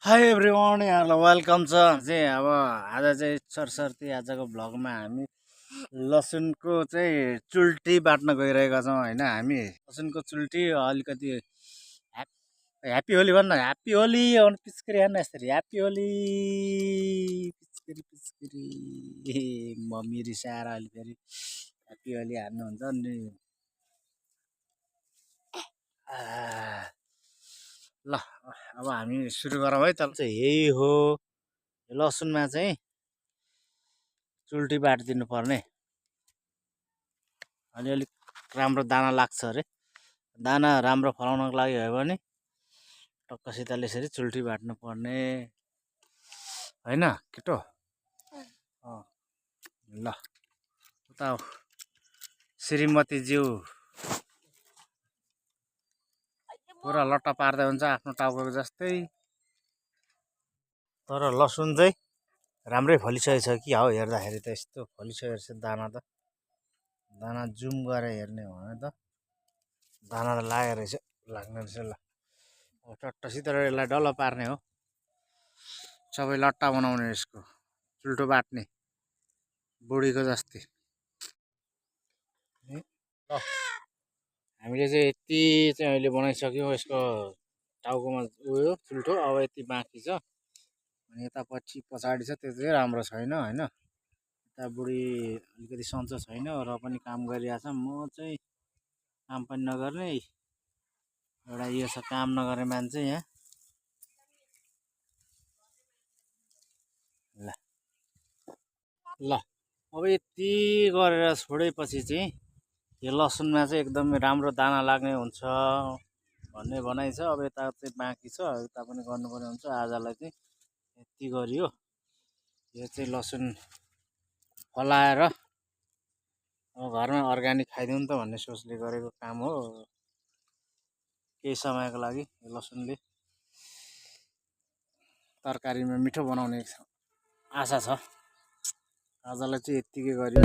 high everyone यहाँलाई welcome छ चाहिँ अब आज चाहिँ सरसर्ती आजको भ्लगमा हामी लसुनको चाहिँ चुल्टी बाट्न गइरहेका छौँ होइन हामी लसुनको चुल्टी अलिकति ह्याप्पी होली भन्न ह्याप्पी होली पिचकारी हान्न यसरी ह्याप्पी होली पिचकारी पिचकारी मम्मी रिसाएर अहिले फेरि ह्याप्पी होली हान्नुहुन्छ नि ल अब हामी सुरु गरौँ है त चाहिँ यही हो लसुनमा चाहिँ चुल्टी बाटिदिनु पर्ने अनि अलिक राम्रो दाना लाग्छ अरे दाना राम्रो फलाउनको लागि हो भने टक्कसितले यसरी चुल्टी बाट्नु पर्ने होइन केटो ल उता श्रीमतीज्यू पुरा लट्टा पार्दै हुन्छ आफ्नो टाउको जस्तै तर लसुन चाहिँ राम्रै फलिसकेको छ कि हो हेर्दाखेरि त यस्तो फलिसकेको रहेछ दाना जुम गरेर हेर्ने हो भने त दाना त लागेको रहेछ लाग्ने रहेछ ल टट्टसित यसलाई डल्लो पार्ने हो सबै लट्टा बनाउने यसको चुल्टो बाट्ने बुढीको जस्तै ल हामीले चाहिँ यति चाहिँ अहिले बनाइसक्यौँ यसको टाउकोमा उयो चुल्टो अब यति बाँकी छ अनि यता पछाडि छ त्यो चाहिँ राम्रो छैन होइन यता बुढी अलिकति सन्चो छैन र पनि काम गरिरहेछ म चाहिँ काम पनि नगर्ने एउटा यो छ काम नगर्ने मान्छे यहाँ ल ल अब यति गरेर छोडेपछि चाहिँ यो लसुनमा चाहिँ एकदमै राम्रो दाना लाग्ने हुन्छ भन्ने भनाइ छ अब यता चाहिँ बाँकी छ यता पनि गर्नुपर्ने हुन्छ आजलाई चाहिँ यति गरियो यो चाहिँ लसुन फलाएर अब घरमा अर्ग्यानिक खाइदिउँ त भन्ने सोचले गरेको काम हो केही समयको लागि लसुनले तरकारीमा मिठो बनाउने आशा छ आजलाई चाहिँ यत्तिकै गरियो